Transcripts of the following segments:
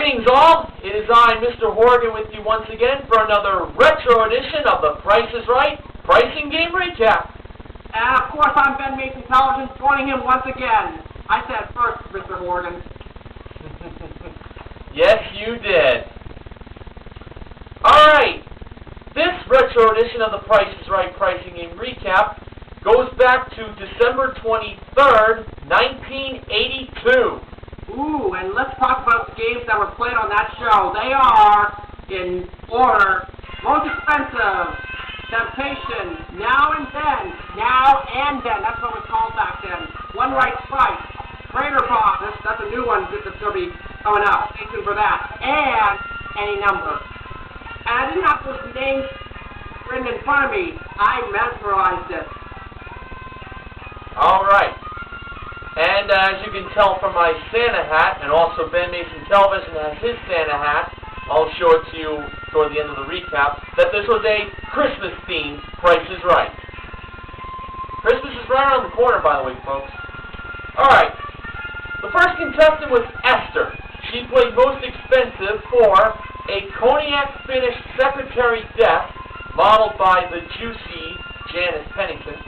Greetings all, it is I, Mr. Horgan, with you once again for another retro edition of The Price is Right Pricing Game Recap. And of course I'm BenMasonTelevision, joining him once again. I said first, Mr. Horgan. Yes, you did. Alright, this retro edition of The Price is Right Pricing Game Recap goes back to December 23rd, 1982. Ooh, and let's talk about the games that were played on that show. They are, in order, most expensive, Temptation, Now and Then, that's what it was called back then, One Right Price, Crater Bomb, that's a new one that's going to be coming up, stay tuned for that, and Any Number. And I didn't have those names written in front of me, I mesmerized it. Alright. And as you can tell from my Santa hat, and also BenMasonTelevision has his Santa hat, I'll show it to you toward the end of the recap, that this was a Christmas-themed Price is Right. Christmas is right around the corner, by the way, folks. Alright, the first contestant was Esther. She played most expensive for a cognac finished secretary desk, modeled by the juicy Janice Pennington.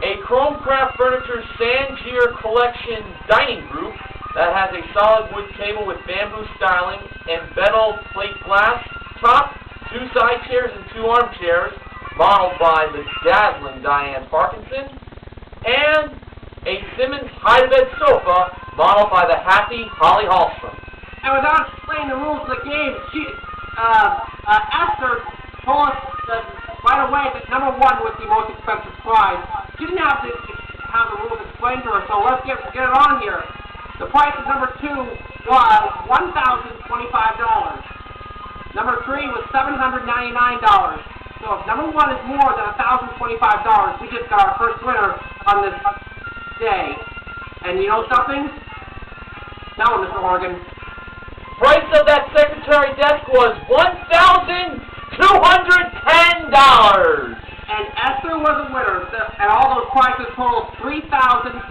A Chromcraft Furniture Sangier Collection dining group that has a solid wood table with bamboo styling and metal plate glass top, 2 side chairs and 2 armchairs, modeled by the dazzling Diane Parkinson, and a Simmons Hide-a-Bed sofa, modeled by the happy Holly Hallstrom. And without explaining the rules of the game, Esther told us that right away that number 1 was the most expensive prize. She didn't have to have the rules explained to her, so let's get it on here. The price of number 2 was $1,025. Number 3 was $799. So if number 1 is more than $1,025, we just got our first winner on this day. And you know something? Tell him, Mr. Horgan. Price of that secretary desk was $1,210. And Esther was a winner, and all those prices totaled $3,034.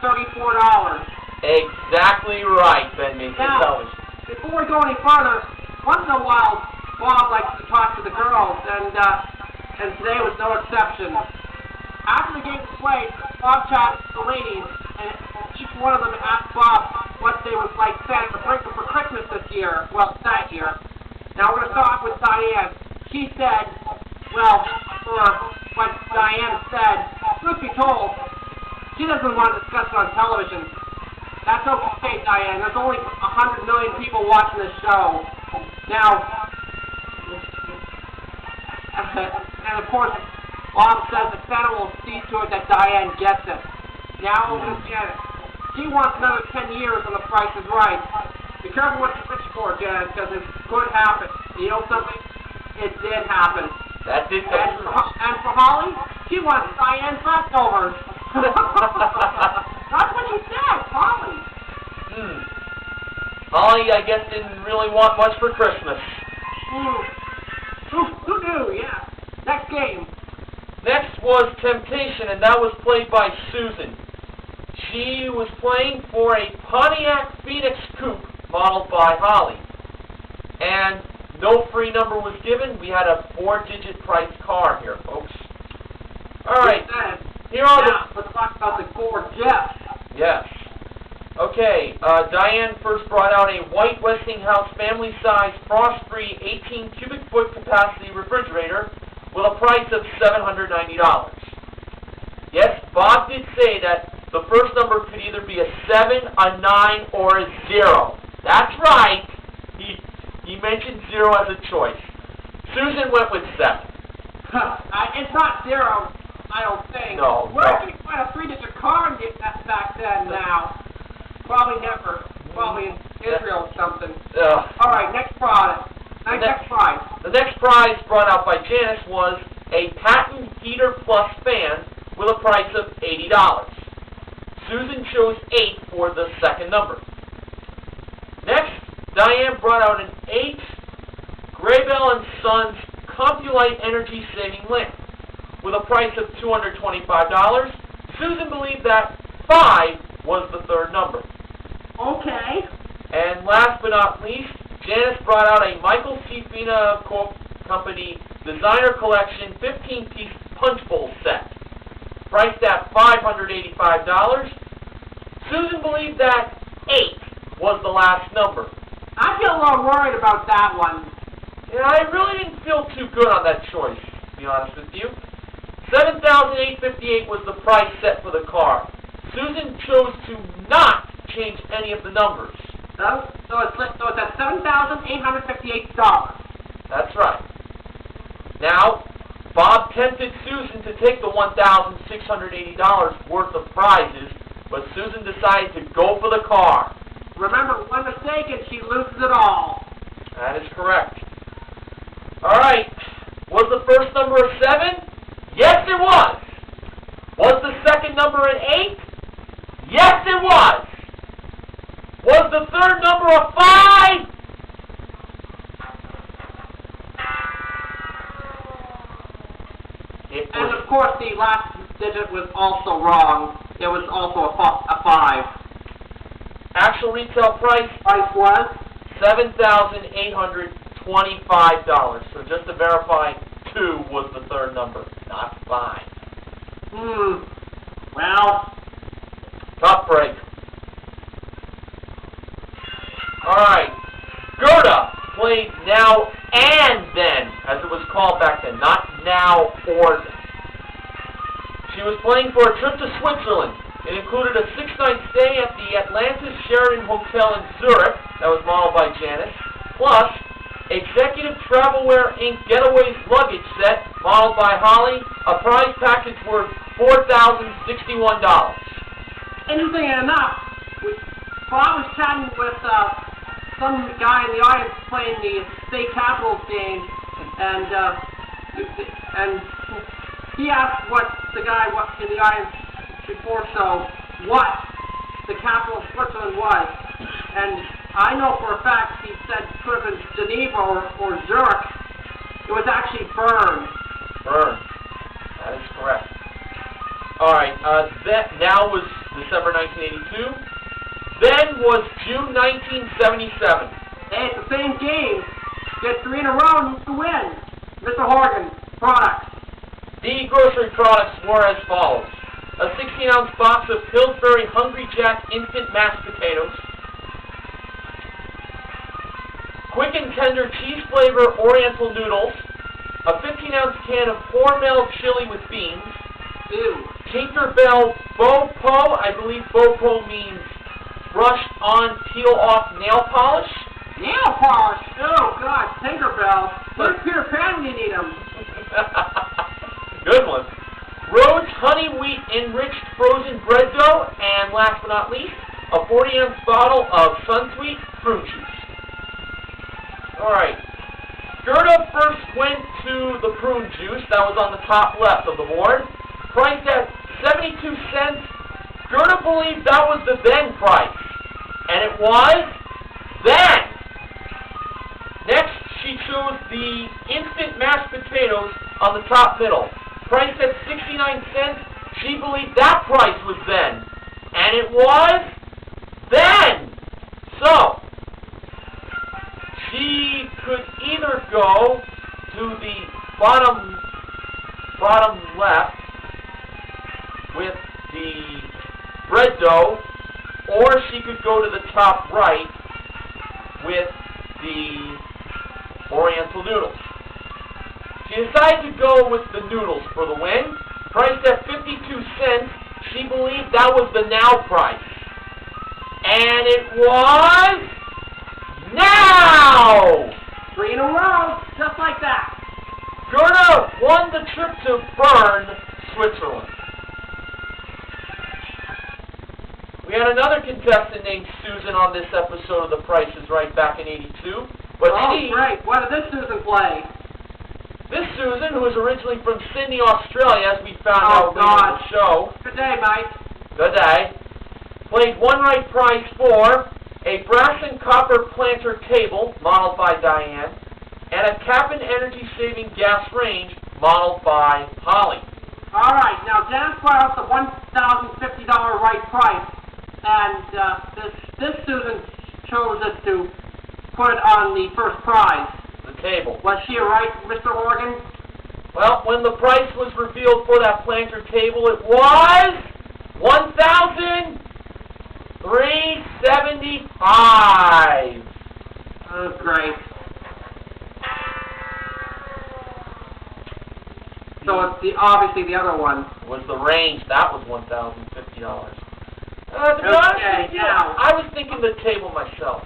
Exactly right, BenMasonTelevision. Now, before we go any further, once in a while, Bob likes to talk to the girls, and today was no exception. After the game was played, Bob chatted with the ladies, and each one of them asked Bob what they would like Santa to bring them for Christmas this year, well, that year. Now we're going to start off with Diane. She said, well, for what Diane said, truth be told, she doesn't want to discuss it on television. That's okay, Diane. There's only 100 million people watching this show. Now, and of course, Bob says that Santa will see to it that Diane gets it. Now we're going to get it. She wants another 10 years on The Price is Right. Be careful what you wish for, Janet, because it could happen. You know something? It did happen. That did happen. And for Holly, she wants Diane's leftovers. That's what she said, Holly. Holly, I guess, didn't really want much for Christmas. Who knew? Yeah. Next game. Next was Temptation, and that was played by Susan. She was playing for a Pontiac Phoenix Coupe, modeled by Holly. And no free number was given. We had a 4-digit price car here, folks. Alright, here are let's talk about the core Jeff. Yes. Okay, Diane first brought out a White Westinghouse family-size, frost-free, 18 cubic foot capacity refrigerator with a price of $790. Yes, Bob did say that the first number could either be a 7, a 9, or a 0. That's right. He mentioned 0 as a choice. Susan went with 7. It's not 0, I don't think. No. Where can you find a 3-digit car and get that back then now? Probably never. Probably in Israel or something. All right, next prize. Next prize. The next prize brought out by Janice was a Patton Heater Plus fan with a price of $80. Susan chose 8 for the second number. Next, Diane brought out an 8 Grabell Sons Compulight energy saving lamp with a price of $225. Susan believed that 5 was the third number. Okay. And last but not least, Janice brought out a Michael C. Fina Co. Company Designer Collection 15-piece punch bowl set, priced at $585. Susan believed that 8 was the last number. I feel a little worried about that one. Yeah, I really didn't feel too good on that choice, to be honest with you. $7,858 was the price set for the car. Susan chose to not change any of the numbers. So it's at $7,858. That's right. Now, Bob tempted Susan to take the $1,680 worth of prizes, but Susan decided to go for the car. Remember, one mistake and she loses it all. That is correct. All right. Was the first number a 7? Yes, it was. Was the second number an 8? Yes, it was. Was the third number a 5? And of course, the last digit was also wrong. It was also a 5. Actual retail price Was $7,825. So just to verify, 2 was the third number, not 5. Well, Tough break. All right. Gerda played Now and Then, as it was called back then, not Now or Then. She was playing for a trip to Switzerland. It included a 6-night stay at the Atlantis Sheraton Hotel in Zurich, that was modeled by Janice, plus Executive Travelwear Inc. Getaways luggage set, modeled by Holly, a prize package worth $4,061. interesting enough, Bob was chatting with some guy in the audience playing the state capitals game, and he asked what in the audience before what the capital of Switzerland was, and I know for a fact he said could have been Geneva or Zurich. It was actually Bern. Bern. That is correct. All right. That now was December 1982. Then was June 1977. Hey, it's the same game. Get 3 in a row and you win. Mr. Horgan, products. The grocery products were as follows. A 16-ounce box of Pillsbury Hungry Jack instant mashed potatoes. Quick and tender cheese flavor Oriental noodles. A 15-ounce can of Hormel chili with beans. Ew. Tinkerbell Bo-Po. I believe Bo-Po means brushed on, peel off nail polish. Nail polish? Oh, God, Tinkerbell. Where's Peter Pan when you need him? Good one. Rhodes honey wheat enriched frozen bread dough. And last but not least, a 40-ounce bottle of Sunsweet fruit juice. Alright. Gerda first went to the prune juice. That was on the top left of the board. Priced at 72 cents. Gerda believed that was the then price. And it was then. Next, she chose the instant mashed potatoes on the top middle. Priced at 69 cents. She believed that price was then. And it was then. So, she could either go to the bottom left with the bread dough, or she could go to the top right with the Oriental noodles. She decided to go with the noodles for the win. Priced at 52 cents, she believed that was the now price. And it was now! 3 in a row, just like that. Gerda won the trip to Bern, Switzerland. We had another contestant named Susan on this episode of The Price is Right back in '82. But great. What did this Susan play? This Susan, who was originally from Sydney, Australia, as we found out later in the show. Good day, Mike. Good day. Played one right prize for a brass and copper planter table, modeled by Diane, and a Cap'n energy-saving gas range, modeled by Holly. All right. Now, Janice brought out the $1,050 right price, and this Susan chose it to put on the first prize? The table. Was she right, Mr. Horgan? Well, when the price was revealed for that planter table, it was $1,375. Oh, great. So it's obviously the other one. Was the range. That was $1,050. To be honest with you, now. I was thinking the table myself.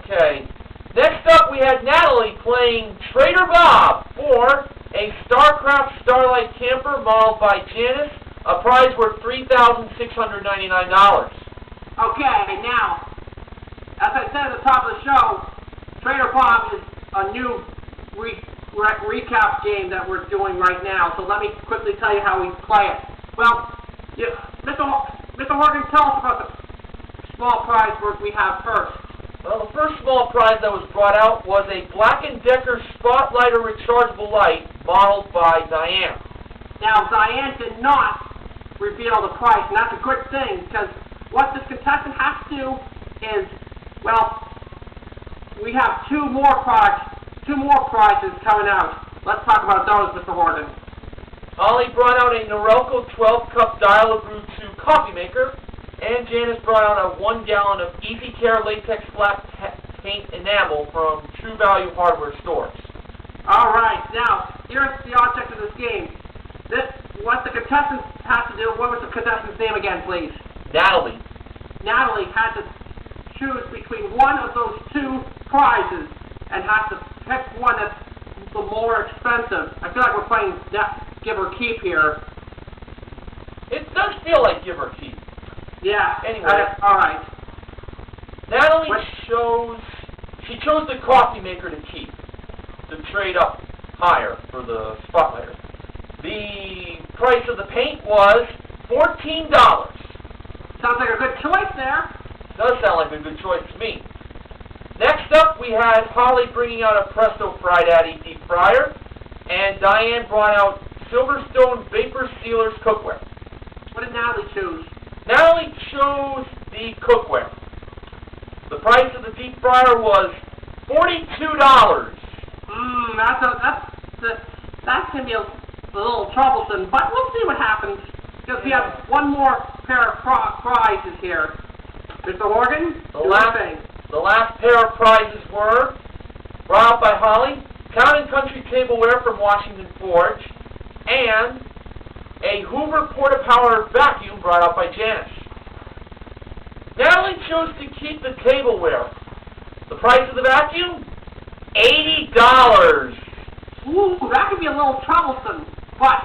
Okay. Next up, we had Natalie playing Trader Bob for a StarCraft Starlight camper modeled by Janice, a prize worth $3,699. Okay, now, as I said at the top of the show, Trader Bob is a new recap game that we're doing right now, so let me quickly tell you how we play it. Well, Mr. Horgan, tell us about the small prize we have first. Well, the first small prize that was brought out was a Black & Decker Spotlighter rechargeable light modeled by Diane. Now, Diane did not reveal the price, and that's a good thing, because what this contestant has to do is, well, we have two more prizes coming out. Let's talk about those, Mr. Horgan. Ollie brought out a Norelco 12-cup Dial-A-Brew 2 coffee maker, and Janice brought out a 1 gallon of Easy Care latex flat paint enamel from True Value hardware stores. All right, now, here's the object of this game. What the contestant has to do, what was the contestant's name again, please? Natalie. Natalie had to choose between one of those two prizes and has to pick one that's the more expensive. I feel like we're playing Give or Keep here. It does feel like Give or Keep. Yeah. Anyway. All right. Natalie chose the coffee maker to keep, to trade up higher for the Spotlighter. The price of the paint was $14. Sounds like a good choice there. Does sound like a good choice to me. Next up, we had Holly bringing out a Presto Fry Daddy deep fryer, and Diane brought out Silverstone Vapor Sealers cookware. What did Natalie choose? Natalie chose the cookware. The price of the deep fryer was $42. That's gonna be a little troublesome, but we'll see what happens because we have one more pair of prizes here. Mr. Horgan, the last pair of prizes were brought out by Holly, Town & Country tableware from Washington Forge, and a Hoover Porta-Power vacuum brought out by Janice. Natalie chose to keep the tableware. The price of the vacuum? $80. Ooh, that could be a little troublesome, but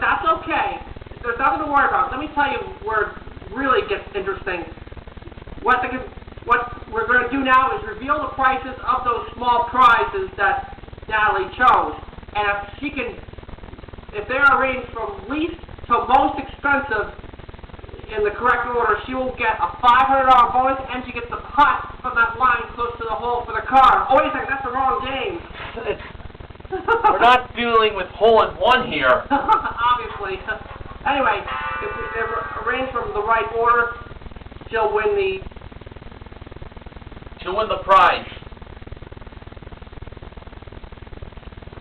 that's okay. There's nothing to worry about. Let me tell you where it really gets interesting. What we're going to do now is reveal the prices of those small prizes that Natalie chose. And if they're arranged from least to most expensive in the correct order, she will get a $500 bonus, and she gets the putt from that line close to the hole for the car. Oh, wait a second, that's the wrong game. We're not dealing with hole-in-one here. Obviously. Anyway, if they're arranged from the right order, she'll win the prize.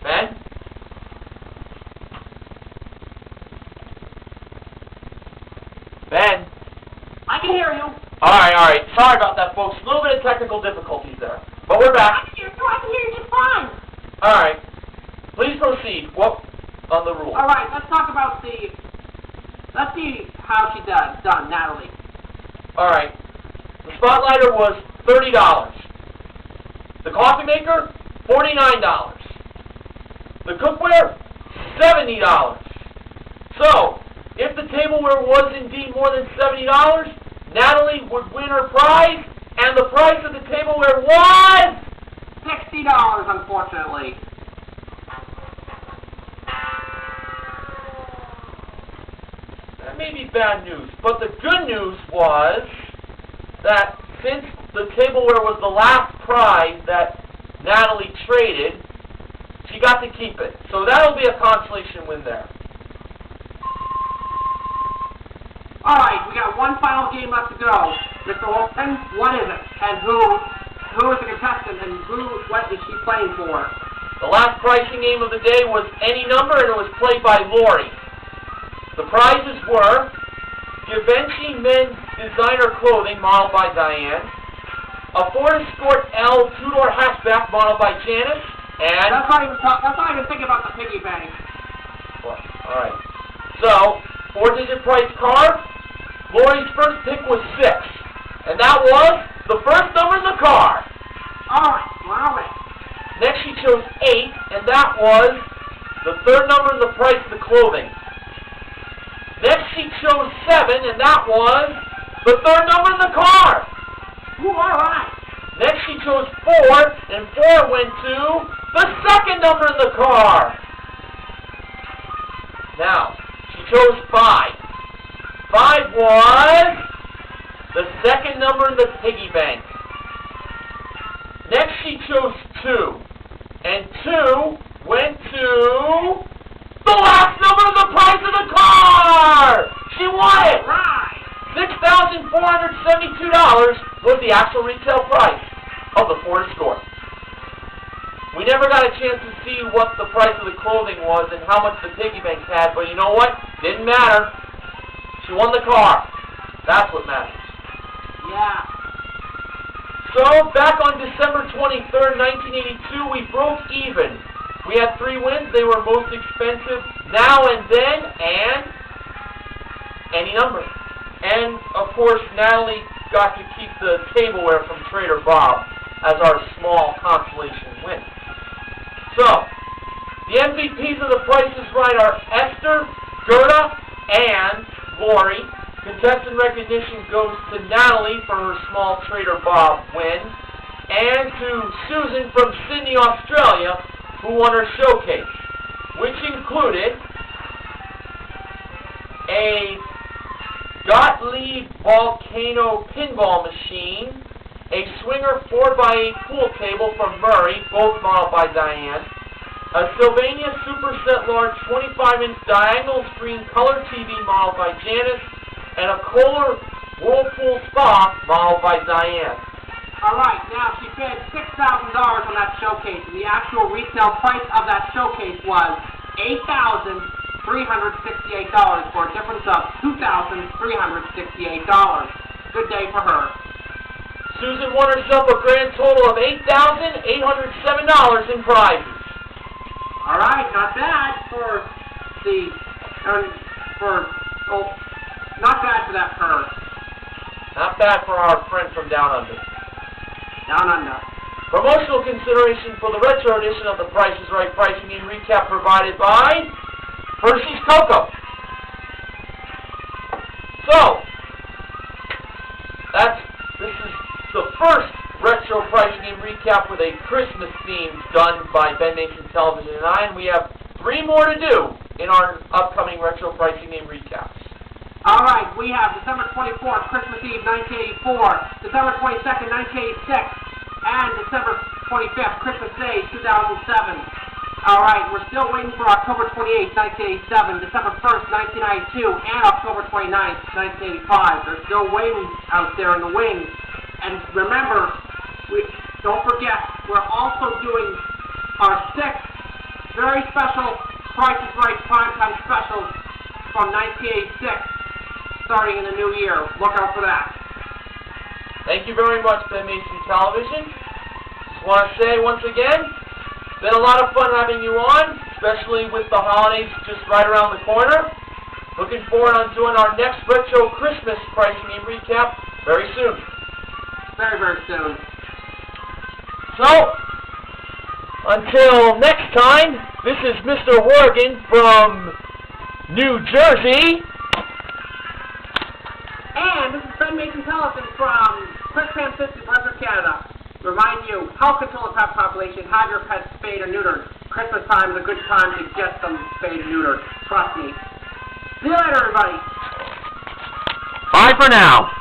Ben? Ben? I can hear you. All right. Sorry about that, folks. A little bit of technical difficulties there. But we're back. I can hear you just fine. All right. Please proceed. What on the rules? All right, let's talk about let's see how she done, Natalie. All right. The Spotlighter was $30. The coffee maker, $49. The cookware, $70. So, if the tableware was indeed more than $70, Natalie would win her prize, and the price of the tableware was $60, unfortunately. That may be bad news, but the good news was that since the tableware was the last prize that Natalie traded, she got to keep it. So that'll be a consolation win there. All right, we got one final game left to go. Mr. Wilson, what is it? And who is the contestant, and what is she playing for? The last pricing game of the day was any number, and it was played by Lori. The prizes were Givenchy men's designer clothing, modeled by Diane, a Ford Escort L two-door hatchback, modeled by Janice, and... That's not even thinking about the piggy bank. Well, all right. So, 4-digit price card. Lori's first pick was 6, and that was the first number in the card. All right, well, Next she chose 8, and that was the third number in the price of the clothing. Next she chose 7, and that was the third number in the card. Ooh, all right. Next she chose 4, and 4 went to the second number in the card. Now, she chose 5. 5 was the second number in the piggy bank. Next she chose 2, and 2 went to the last number of the price of the car! She won it! Right. $6,472 was the actual retail price of the Ford Escort. We never got a chance to see what the price of the clothing was and how much the piggy bank had, but you know what? Didn't matter. She won the car. That's what matters. Yeah. So, back on December 23rd, 1982, we broke even. We had 3 wins. They were most expensive, Now and Then, and any number. And, of course, Natalie got to keep the tableware from Trader Bob as our small consolation win. So, the MVPs of The Price is Right are Esther, Gerda, and Lori. Contestant recognition goes to Natalie for her small Trader Bob win, and to Susan from Sydney, Australia, who won her showcase, which included a Gottlieb Volcano pinball machine, a Swinger 4x8 pool table from Murray, both modeled by Diane, a Sylvania Superset Large 25-inch diagonal screen color TV modeled by Janice, and a Kohler Whirlpool Spa modeled by Diane. All right, now she paid $6,000 on that showcase, and the actual retail price of that showcase was $8,368 for a difference of $2,368. Good day for her. Susan won herself a grand total of $8,807 in prizes. All right, not bad for the not bad for that purse. Not bad for our friend from Down Under. Down Under. Promotional consideration for the retro edition of The Price is Right pricing and recap provided by Hershey's Cocoa. So, this is the first retro pricing and recap with a Christmas theme done by BenMasonTelevision and we have 3 more to do in our upcoming retro pricing and recaps. All right, we have December 24th, Christmas Eve, 1984, December 22nd, 1986, and December 25th, Christmas Day, 2007. All right, we're still waiting for October 28th, 1987, December 1st, 1992, and October 29th, 1985. They're still waiting out there in the wings. And remember, don't forget, we're also doing our 6 very special Price is Right primetime specials from 1986, starting in the new year. Look out for that. Thank you very much, BenMasonTelevision. Just want to say once again, it's been a lot of fun having you on, especially with the holidays just right around the corner. Looking forward to doing our next retro Christmas pricing and recap very soon. Very, very soon. So, until next time, this is Mr. Horgan from New Jersey. And this is BenMasonTelevision from Quicksand City, Western Canada. Remind you, help control the pet population, have your pets spayed or neutered. Christmas time is a good time to get them spayed and neutered. Trust me. See you later, everybody. Bye for now.